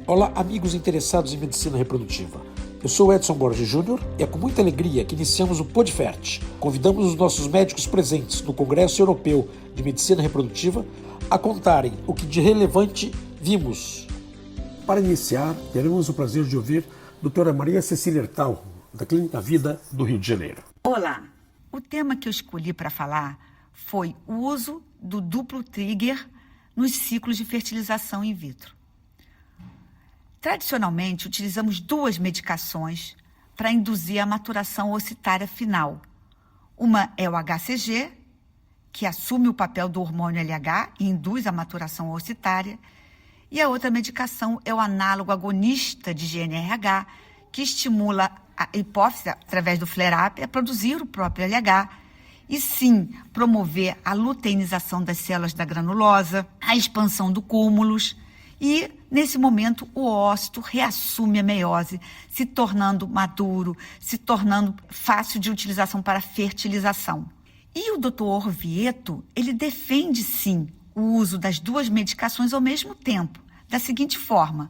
Olá, amigos interessados em medicina reprodutiva. Eu sou Edson Borges Júnior e é com muita alegria que iniciamos o Podfert. Convidamos os nossos médicos presentes no Congresso Europeu de Medicina Reprodutiva a contarem o que de relevante vimos. Para iniciar, teremos o prazer de ouvir a doutora Maria Cecília Hertal, da Clínica Vida do Rio de Janeiro. Olá! O tema que eu escolhi para falar foi o uso do duplo trigger nos ciclos de fertilização in vitro. Tradicionalmente, utilizamos duas medicações para induzir a maturação ocitária final. Uma é o HCG, que assume o papel do hormônio LH e induz a maturação ocitária, e a outra medicação é o análogo agonista de GnRH, que estimula a hipófise, através do flare-up, a produzir o próprio LH, e sim promover a luteinização das células da granulosa, a expansão do cúmulus, e, nesse momento, o ócito reassume a meiose, se tornando maduro, se tornando fácil de utilização para fertilização. E o Dr. Orvieto, ele defende, sim, o uso das duas medicações ao mesmo tempo, da seguinte forma: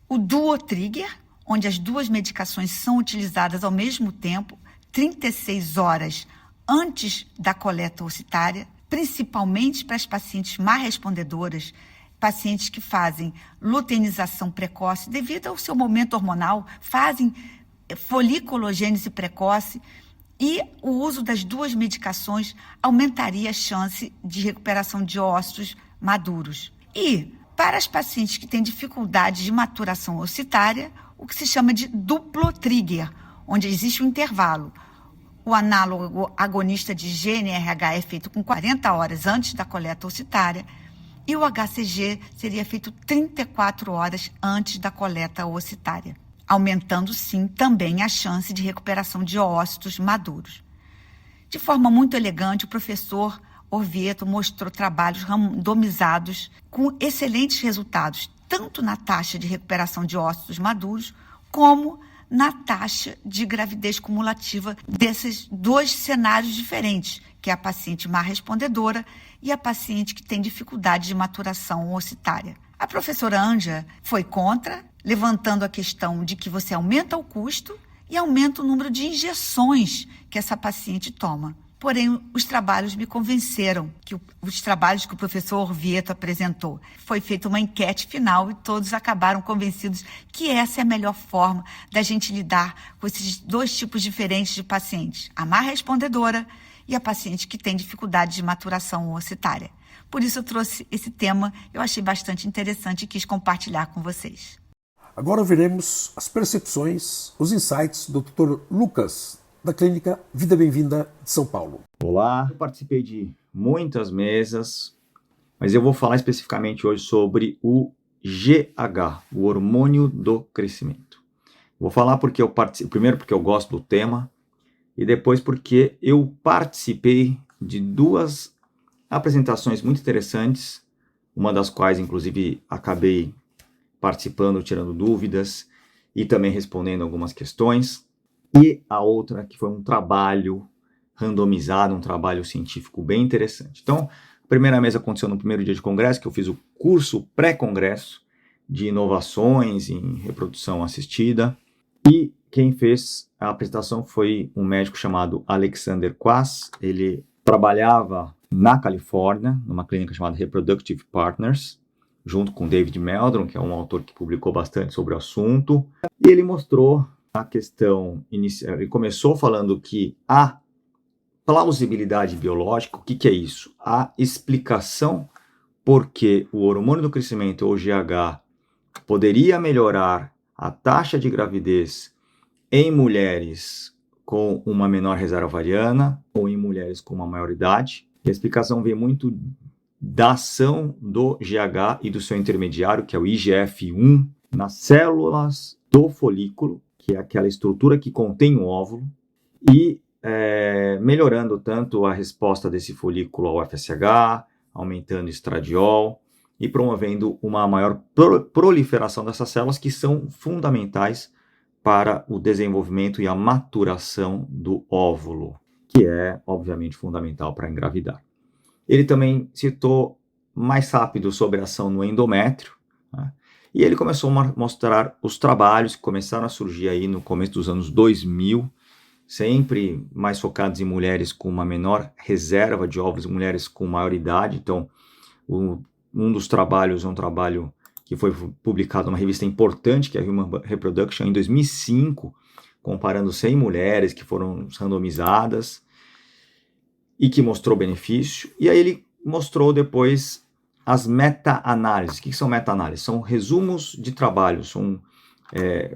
o duotrigger, onde as duas medicações são utilizadas ao mesmo tempo, 36 horas antes da coleta ocitária, principalmente para as pacientes mais respondedoras, pacientes que fazem luteinização precoce devido ao seu momento hormonal, fazem foliculogênese precoce, e o uso das duas medicações aumentaria a chance de recuperação de ócitos maduros. E, para as pacientes que têm dificuldade de maturação ocitária, o que se chama de duplo trigger, onde existe um intervalo. O análogo agonista de GnRH é feito com 40 horas antes da coleta ocitária, e o HCG seria feito 34 horas antes da coleta ocitária, aumentando, sim, também a chance de recuperação de ócitos maduros. De forma muito elegante, o professor Orvieto mostrou trabalhos randomizados com excelentes resultados, tanto na taxa de recuperação de ócitos maduros, como na taxa de gravidez cumulativa desses dois cenários diferentes, que é a paciente má respondedora e a paciente que tem dificuldade de maturação ocitária. A professora Anja foi contra, levantando a questão de que você aumenta o custo e aumenta o número de injeções que essa paciente toma. Porém, os trabalhos me convenceram, os trabalhos que o professor Orvieto apresentou. Foi feita uma enquete final e todos acabaram convencidos que essa é a melhor forma da gente lidar com esses dois tipos diferentes de pacientes, a má respondedora e a paciente que tem dificuldade de maturação ocitária. Por isso eu trouxe esse tema, eu achei bastante interessante e quis compartilhar com vocês. Agora ouviremos as percepções, os insights do Dr. Lucas, da Clínica Vida Bem-vinda de São Paulo. Olá, eu participei de muitas mesas, mas eu vou falar especificamente hoje sobre o GH, o hormônio do crescimento. Vou falar porque primeiro porque eu gosto do tema e depois porque eu participei de duas apresentações muito interessantes, uma das quais inclusive acabei participando, tirando dúvidas e também respondendo algumas questões. E a outra que foi um trabalho randomizado, um trabalho científico bem interessante. Então, a primeira mesa aconteceu no primeiro dia de congresso, que eu fiz o curso pré-congresso de inovações em reprodução assistida. E quem fez a apresentação foi um médico chamado Alexander Quas. Ele trabalhava na Califórnia, numa clínica chamada Reproductive Partners, junto com David Meldrum, que é um autor que publicou bastante sobre o assunto. E ele mostrou a questão inicial. Ele começou falando que a plausibilidade biológica, o que é isso? A explicação por que o hormônio do crescimento, ou GH, poderia melhorar a taxa de gravidez em mulheres com uma menor reserva ovariana ou em mulheres com uma maior idade. E a explicação vem muito da ação do GH e do seu intermediário, que é o IGF-1, nas células do folículo, que é aquela estrutura que contém o óvulo, e melhorando tanto a resposta desse folículo ao FSH, aumentando o estradiol e promovendo uma maior proliferação dessas células que são fundamentais para o desenvolvimento e a maturação do óvulo, que é, obviamente, fundamental para engravidar. Ele também citou mais rápido sobre a ação no endométrio, né? E ele começou a mostrar os trabalhos que começaram a surgir aí no começo dos anos 2000, sempre mais focados em mulheres com uma menor reserva de óvulos, mulheres com maior idade. Então, um dos trabalhos é um trabalho que foi publicado numa revista importante, que é a Human Reproduction, em 2005, comparando 100 mulheres que foram randomizadas e que mostrou benefício. E aí ele mostrou depois as meta-análises. O que são meta-análises? São resumos de trabalho,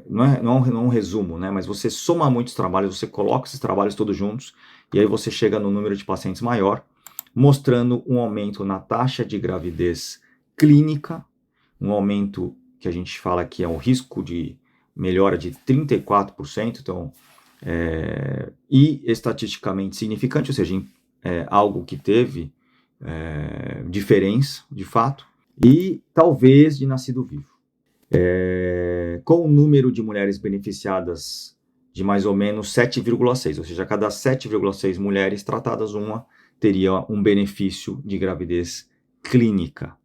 não é um resumo, né? Mas você soma muitos trabalhos, você coloca esses trabalhos todos juntos, e aí você chega no número de pacientes maior, mostrando um aumento na taxa de gravidez clínica, um aumento que a gente fala que é um risco de melhora de 34%, então, e estatisticamente significante, ou seja, algo que teve diferença, de fato, e talvez de nascido vivo. Com o número de mulheres beneficiadas de mais ou menos 7,6, ou seja, a cada 7,6 mulheres tratadas, uma teria um benefício de gravidez clínica.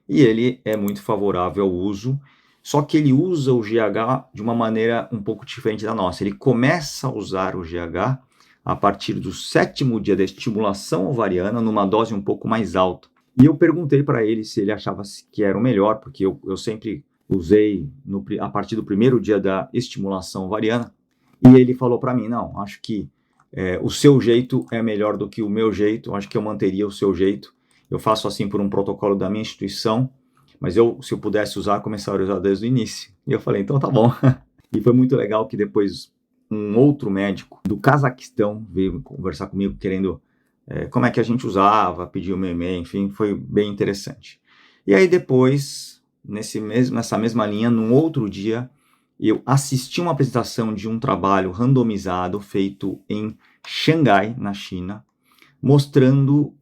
E ele é muito favorável ao uso, só que ele usa o GH de uma maneira um pouco diferente da nossa. Ele começa a usar o GH a partir do 7º dia da estimulação ovariana, numa dose um pouco mais alta. E eu perguntei para ele se ele achava que era o melhor, porque eu sempre usei a partir do 1º dia da estimulação ovariana, e ele falou para mim, não, acho que o seu jeito é melhor do que o meu jeito, acho que eu manteria o seu jeito. Eu faço assim por um protocolo da minha instituição, mas se eu pudesse usar, começaria a usar desde o início. E eu falei, então tá bom. E foi muito legal que depois um outro médico do Cazaquistão veio conversar comigo, querendo como é que a gente usava, pediu meu e-mail, enfim, foi bem interessante. E aí depois, nessa mesma linha, num outro dia, eu assisti uma apresentação de um trabalho randomizado feito em Xangai, na China, mostrando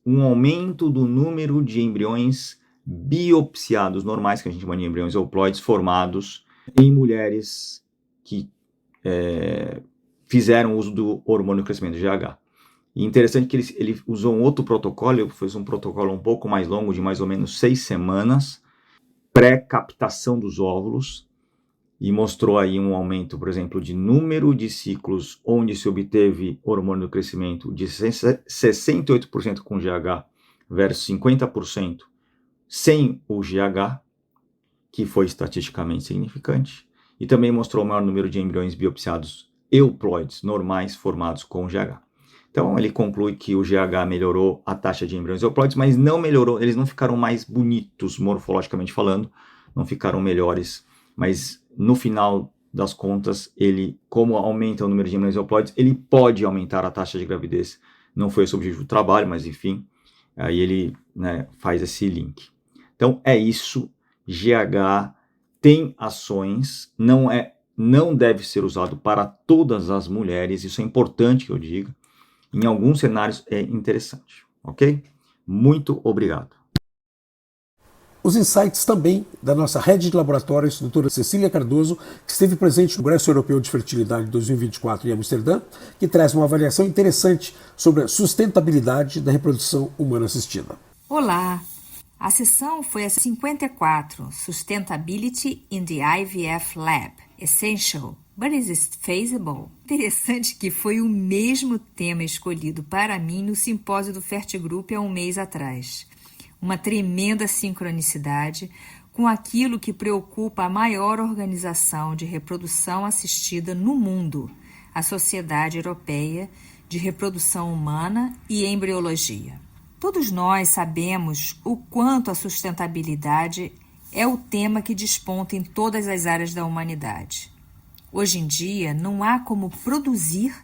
um aumento do número de embriões biopsiados normais, que a gente chama de embriões euploides, formados em mulheres que fizeram uso do hormônio de crescimento, GH. E interessante que ele usou um outro protocolo, ele fez um protocolo um pouco mais longo, de mais ou menos 6 semanas, pré-captação dos óvulos, e mostrou aí um aumento, por exemplo, de número de ciclos onde se obteve hormônio do crescimento de 68% com GH versus 50% sem o GH, que foi estatisticamente significante, e também mostrou o maior número de embriões biopsiados euploides normais formados com GH. Então ele conclui que o GH melhorou a taxa de embriões euploides, mas não melhorou, eles não ficaram mais bonitos morfologicamente falando, não ficaram melhores, mas no final das contas, ele, como aumenta o número de embriões euploides, ele pode aumentar a taxa de gravidez. Não foi esse o objetivo do trabalho, mas enfim, aí ele faz esse link. Então é isso, GH tem ações, não deve ser usado para todas as mulheres, isso é importante que eu diga. Em alguns cenários é interessante, ok? Muito obrigado. Os insights também da nossa rede de laboratórios, doutora Cecília Cardoso, que esteve presente no Congresso Europeu de Fertilidade 2024 em Amsterdã, que traz uma avaliação interessante sobre a sustentabilidade da reprodução humana assistida. Olá! A sessão foi a 54, Sustainability in the IVF Lab, Essential, but is it feasible? Interessante que foi o mesmo tema escolhido para mim no simpósio do Fertigroup há um mês atrás. Uma tremenda sincronicidade com aquilo que preocupa a maior organização de reprodução assistida no mundo, a Sociedade Europeia de Reprodução Humana e Embriologia. Todos nós sabemos o quanto a sustentabilidade é o tema que desponta em todas as áreas da humanidade. Hoje em dia, não há como produzir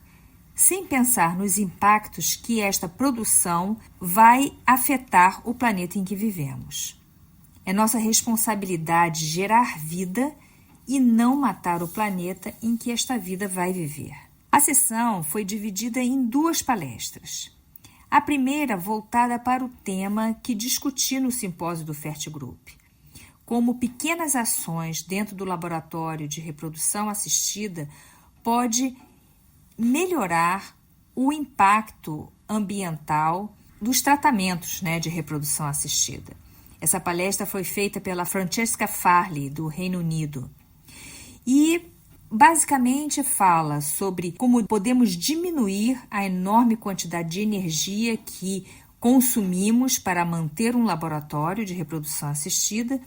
sem pensar nos impactos que esta produção vai afetar o planeta em que vivemos. É nossa responsabilidade gerar vida e não matar o planeta em que esta vida vai viver. A sessão foi dividida em 2 palestras. A primeira voltada para o tema que discuti no simpósio do Fertigroup, como pequenas ações dentro do laboratório de reprodução assistida pode melhorar o impacto ambiental dos tratamentos de reprodução assistida. Essa palestra foi feita pela Francesca Farley, do Reino Unido. E basicamente fala sobre como podemos diminuir a enorme quantidade de energia que consumimos para manter um laboratório de reprodução assistida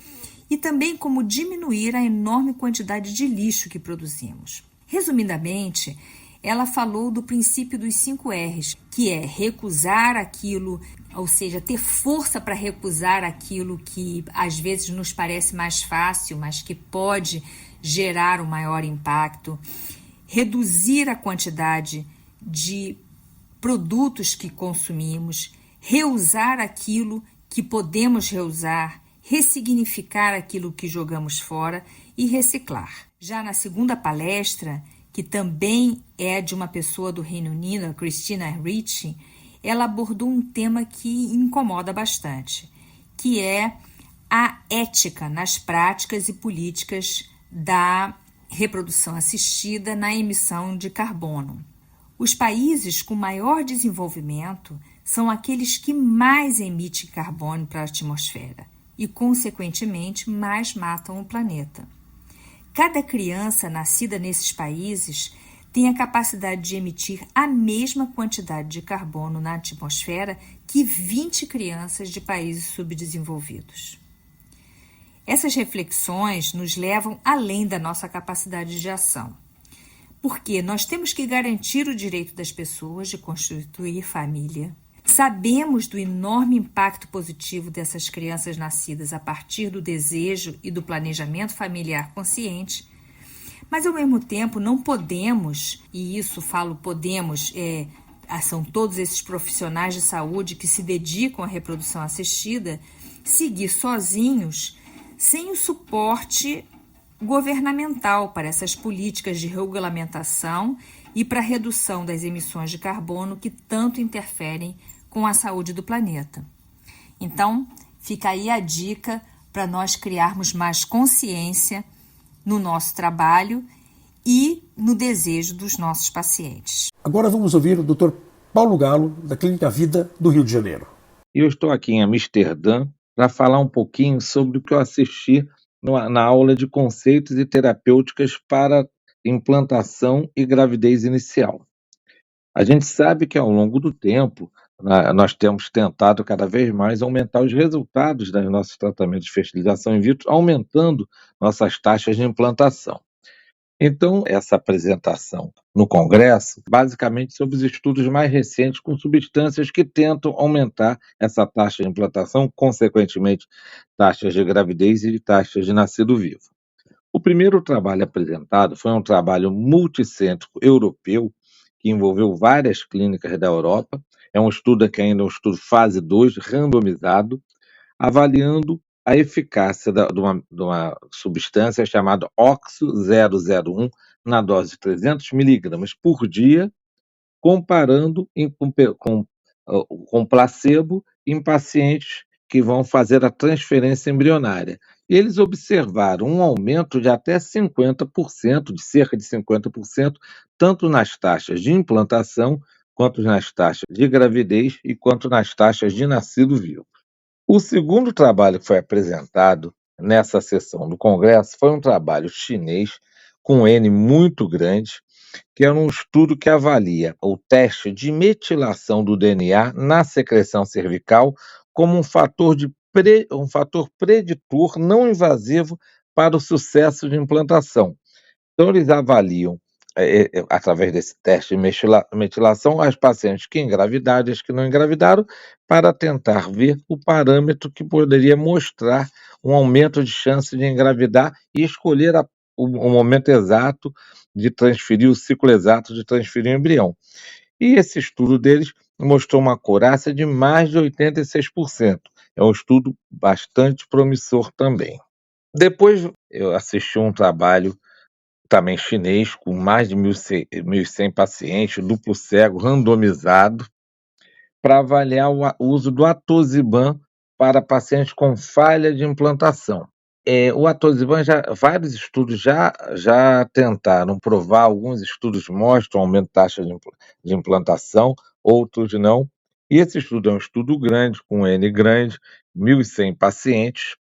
e também como diminuir a enorme quantidade de lixo que produzimos. Resumidamente, ela falou do princípio dos 5 R's, que é recusar aquilo, ou seja, ter força para recusar aquilo que às vezes nos parece mais fácil, mas que pode gerar um maior impacto, reduzir a quantidade de produtos que consumimos, reusar aquilo que podemos reusar, ressignificar aquilo que jogamos fora e reciclar. Já na segunda palestra, que também é de uma pessoa do Reino Unido, a Christina Ricci, ela abordou um tema que incomoda bastante, que é a ética nas práticas e políticas da reprodução assistida na emissão de carbono. Os países com maior desenvolvimento são aqueles que mais emitem carbono para a atmosfera e, consequentemente, mais matam o planeta. Cada criança nascida nesses países tem a capacidade de emitir a mesma quantidade de carbono na atmosfera que 20 crianças de países subdesenvolvidos. Essas reflexões nos levam além da nossa capacidade de ação, porque nós temos que garantir o direito das pessoas de constituir família. Sabemos do enorme impacto positivo dessas crianças nascidas a partir do desejo e do planejamento familiar consciente, mas ao mesmo tempo não podemos, e isso falo podemos, são todos esses profissionais de saúde que se dedicam à reprodução assistida, seguir sozinhos sem o suporte governamental para essas políticas de regulamentação e para a redução das emissões de carbono que tanto interferem com a saúde do planeta. Então, fica aí a dica para nós criarmos mais consciência no nosso trabalho e no desejo dos nossos pacientes. Agora vamos ouvir o Dr. Paulo Galo, da Clínica Vida do Rio de Janeiro. Eu estou aqui em Amsterdã para falar um pouquinho sobre o que eu assisti na aula de conceitos e terapêuticas para implantação e gravidez inicial. A gente sabe que ao longo do tempo nós temos tentado cada vez mais aumentar os resultados dos nossos tratamentos de fertilização in vitro, aumentando nossas taxas de implantação. Então, essa apresentação no Congresso, basicamente sobre os estudos mais recentes com substâncias que tentam aumentar essa taxa de implantação, consequentemente, taxas de gravidez e taxas de nascido vivo. O primeiro trabalho apresentado foi um trabalho multicêntrico europeu, que envolveu várias clínicas da Europa. É um estudo que ainda é um estudo fase 2, randomizado, avaliando a eficácia de uma substância chamada Oxo 001 na dose de 300 miligramas por dia, comparando com placebo em pacientes que vão fazer a transferência embrionária. Eles observaram um aumento de até 50%, de cerca de 50%, tanto nas taxas de implantação, quanto nas taxas de gravidez e quanto nas taxas de nascido vivo. O segundo trabalho que foi apresentado nessa sessão do Congresso foi um trabalho chinês com um N muito grande, que era um estudo que avalia o teste de metilação do DNA na secreção cervical como um fator preditor não invasivo para o sucesso de implantação. Então, eles avaliam, através desse teste de metilação, as pacientes que engravidaram e as que não engravidaram, para tentar ver o parâmetro que poderia mostrar um aumento de chance de engravidar e escolher o momento exato de transferir, o ciclo exato de transferir o embrião. E esse estudo deles mostrou uma acurácia de mais de 86%. É um estudo bastante promissor também. Depois eu assisti um trabalho também chinês, com mais de 1.100 pacientes, duplo cego, randomizado, para avaliar o uso do atosiban para pacientes com falha de implantação. O atosiban, vários estudos já tentaram provar, alguns estudos mostram aumento de taxa de implantação, outros não, E esse estudo é um estudo grande, com N grande, 1.100 pacientes,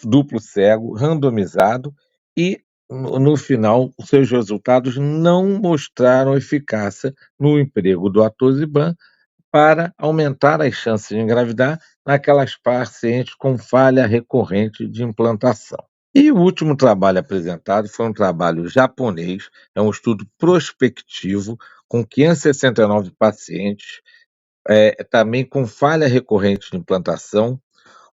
duplo cego, randomizado, e no final, os seus resultados não mostraram eficácia no emprego do atosiban para aumentar as chances de engravidar naquelas pacientes com falha recorrente de implantação. E o último trabalho apresentado foi um trabalho japonês, é um estudo prospectivo com 569 pacientes, também com falha recorrente de implantação,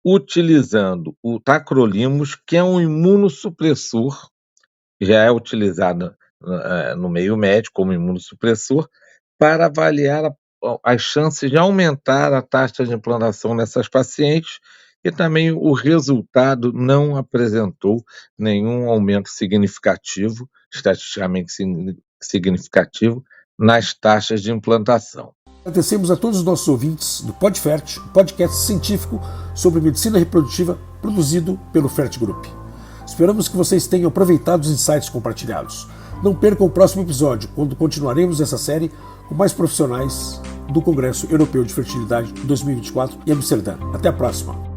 utilizando o tacrolimus, que é um imunossupressor, já é utilizado no meio médico como imunossupressor, para avaliar as chances de aumentar a taxa de implantação nessas pacientes, e também o resultado não apresentou nenhum aumento significativo, estatisticamente significativo, nas taxas de implantação. Agradecemos a todos os nossos ouvintes do PodFert, um podcast científico sobre medicina reprodutiva produzido pelo Fert Group. Esperamos que vocês tenham aproveitado os insights compartilhados. Não percam o próximo episódio, quando continuaremos essa série com mais profissionais do Congresso Europeu de Fertilidade 2024 em Amsterdã. Até a próxima!